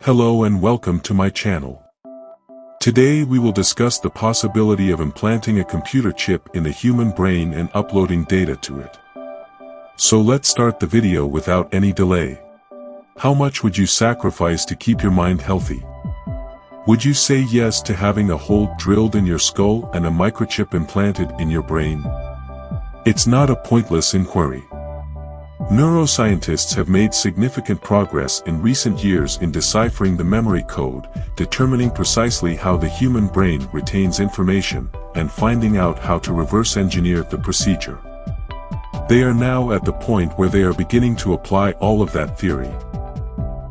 Hello and welcome to my channel. Today we will discuss the possibility of implanting a computer chip in the human brain and uploading data to it. So let's start the video without any delay. How much would you sacrifice to keep your mind healthy? Would you say yes to having a hole drilled in your skull and a microchip implanted in your brain? It's not a pointless inquiry. Neuroscientists have made significant progress in recent years in deciphering the memory code, determining precisely how the human brain retains information, and finding out how to reverse engineer the procedure. They are now at the point where they are beginning to apply all of that theory.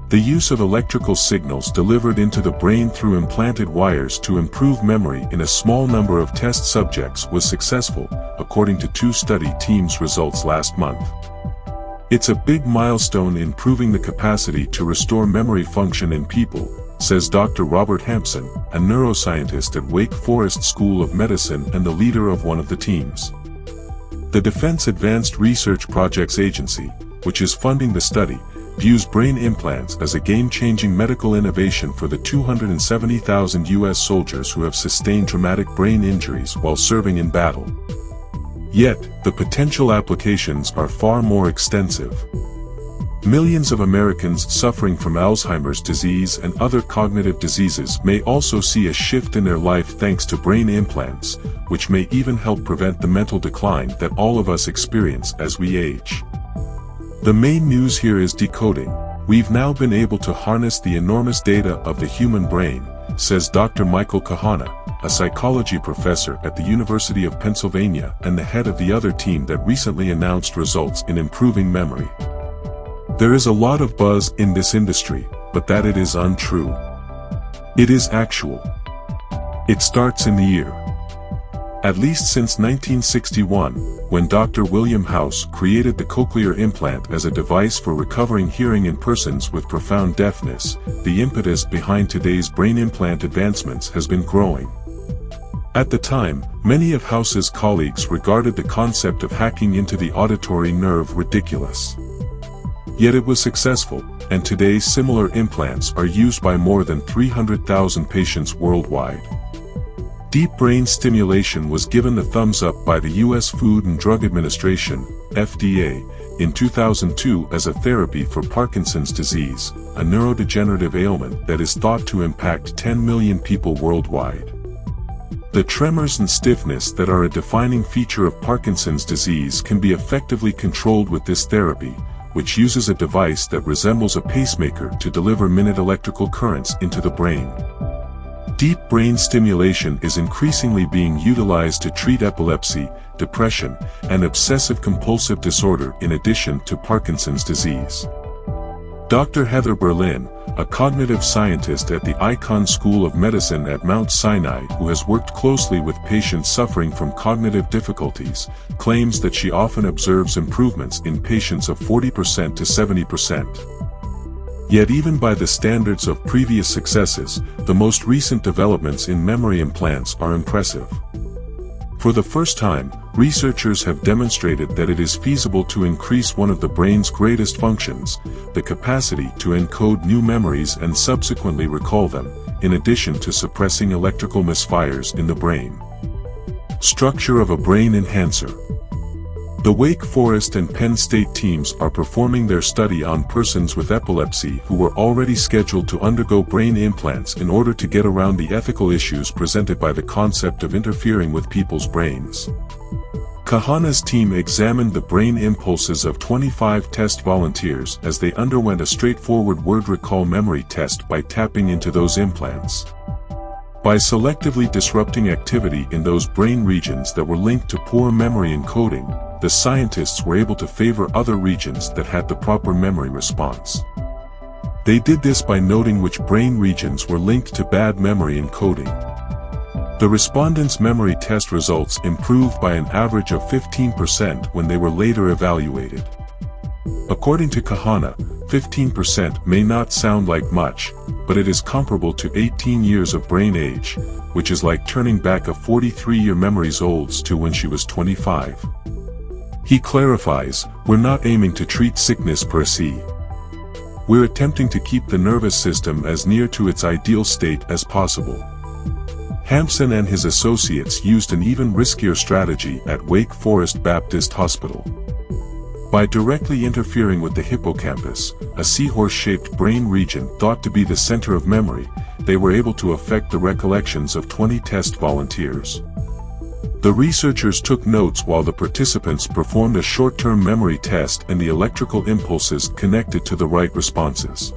The use of electrical signals delivered into the brain through implanted wires to improve memory in a small number of test subjects was successful, according to two study teams' results last month. It's a big milestone in proving the capacity to restore memory function in people, says Dr. Robert Hampson, a neuroscientist at Wake Forest School of Medicine and the leader of one of the teams. The Defense Advanced Research Projects Agency, which is funding the study, views brain implants as a game-changing medical innovation for the 270,000 U.S. soldiers who have sustained traumatic brain injuries while serving in battle. Yet, the potential applications are far more extensive. Millions of Americans suffering from Alzheimer's disease and other cognitive diseases may also see a shift in their life thanks to brain implants, which may even help prevent the mental decline that all of us experience as we age. The main news here is decoding. We've now been able to harness the enormous data of the human brain, says Dr. Michael Kahana, a psychology professor at the University of Pennsylvania and the head of the other team that recently announced results in improving memory. There is a lot of buzz in this industry, but that it is untrue. It is actual. It starts in the ear. At least since 1961, when Dr. William House created the cochlear implant as a device for recovering hearing in persons with profound deafness, the impetus behind today's brain implant advancements has been growing. At the time, many of House's colleagues regarded the concept of hacking into the auditory nerve ridiculous. Yet it was successful, and today similar implants are used by more than 300,000 patients worldwide. Deep brain stimulation was given the thumbs up by the U.S. Food and Drug Administration, FDA, in 2002 as a therapy for Parkinson's disease, a neurodegenerative ailment that is thought to impact 10 million people worldwide. The tremors and stiffness that are a defining feature of Parkinson's disease can be effectively controlled with this therapy, which uses a device that resembles a pacemaker to deliver minute electrical currents into the brain. Deep brain stimulation is increasingly being utilized to treat epilepsy, depression, and obsessive-compulsive disorder in addition to Parkinson's disease. Dr. Heather Berlin, a cognitive scientist at the Icahn School of Medicine at Mount Sinai who has worked closely with patients suffering from cognitive difficulties, claims that she often observes improvements in patients of 40% to 70%. Yet even by the standards of previous successes, the most recent developments in memory implants are impressive. For the first time, researchers have demonstrated that it is feasible to increase one of the brain's greatest functions, the capacity to encode new memories and subsequently recall them, in addition to suppressing electrical misfires in the brain. Structure of a brain enhancer. The Wake Forest and Penn State teams are performing their study on persons with epilepsy who were already scheduled to undergo brain implants in order to get around the ethical issues presented by the concept of interfering with people's brains. Kahana's team examined the brain impulses of 25 test volunteers as they underwent a straightforward word recall memory test by tapping into those implants. By selectively disrupting activity in those brain regions that were linked to poor memory encoding, the scientists were able to favor other regions that had the proper memory response. They did this by noting which brain regions were linked to bad memory encoding. The respondents' memory test results improved by an average of 15% when they were later evaluated. According to Kahana, 15% may not sound like much, but it is comparable to 18 years of brain age, which is like turning back a 43-year memories olds to when she was 25. He clarifies, we're not aiming to treat sickness per se. We're attempting to keep the nervous system as near to its ideal state as possible. Hampson and his associates used an even riskier strategy at Wake Forest Baptist Hospital. By directly interfering with the hippocampus, a seahorse-shaped brain region thought to be the center of memory, they were able to affect the recollections of 20 test volunteers. The researchers took notes while the participants performed a short-term memory test, and the electrical impulses connected to the right responses.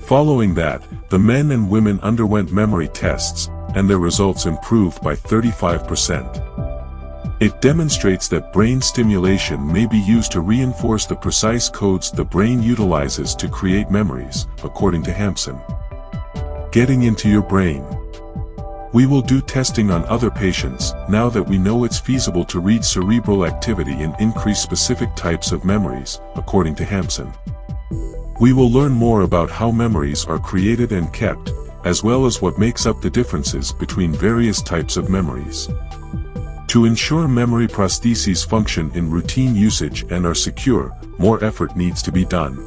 Following that, the men and women underwent memory tests, and their results improved by 35%. It demonstrates that brain stimulation may be used to reinforce the precise codes the brain utilizes to create memories, according to Hampson. Getting into your brain. We will do testing on other patients, now that we know it's feasible to read cerebral activity and increase specific types of memories, according to Hampson. We will learn more about how memories are created and kept, as well as what makes up the differences between various types of memories. To ensure memory prostheses function in routine usage and are secure, more effort needs to be done.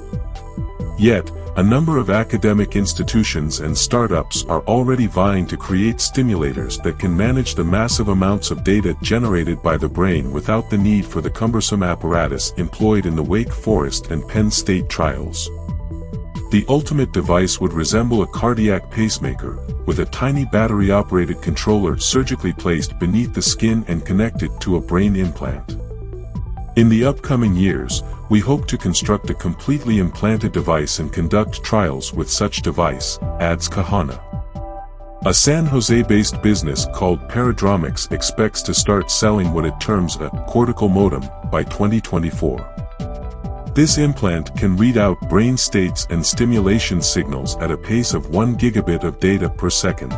Yet, a number of academic institutions and startups are already vying to create stimulators that can manage the massive amounts of data generated by the brain without the need for the cumbersome apparatus employed in the Wake Forest and Penn State trials. The ultimate device would resemble a cardiac pacemaker, with a tiny battery-operated controller surgically placed beneath the skin and connected to a brain implant. In the upcoming years, we hope to construct a completely implanted device and conduct trials with such device, adds Kahana. A San Jose-based business called Paradromics expects to start selling what it terms a cortical modem by 2024. This implant can read out brain states and stimulation signals at a pace of 1 gigabit of data per second.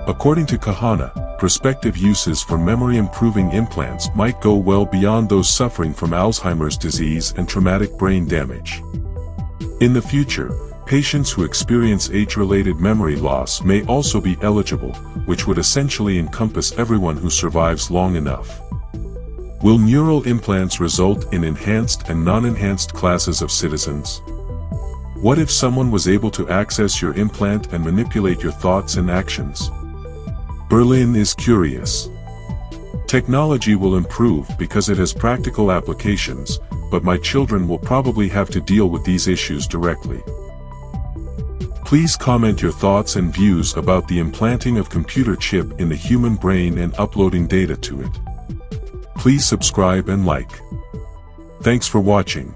According to Kahana, prospective uses for memory-improving implants might go well beyond those suffering from Alzheimer's disease and traumatic brain damage. In the future, patients who experience age-related memory loss may also be eligible, which would essentially encompass everyone who survives long enough. Will neural implants result in enhanced and non-enhanced classes of citizens? What if someone was able to access your implant and manipulate your thoughts and actions? Berlin is curious. Technology will improve because it has practical applications, but my children will probably have to deal with these issues directly. Please comment your thoughts and views about the implanting of computer chip in the human brain and uploading data to it. Please subscribe and like. Thanks for watching.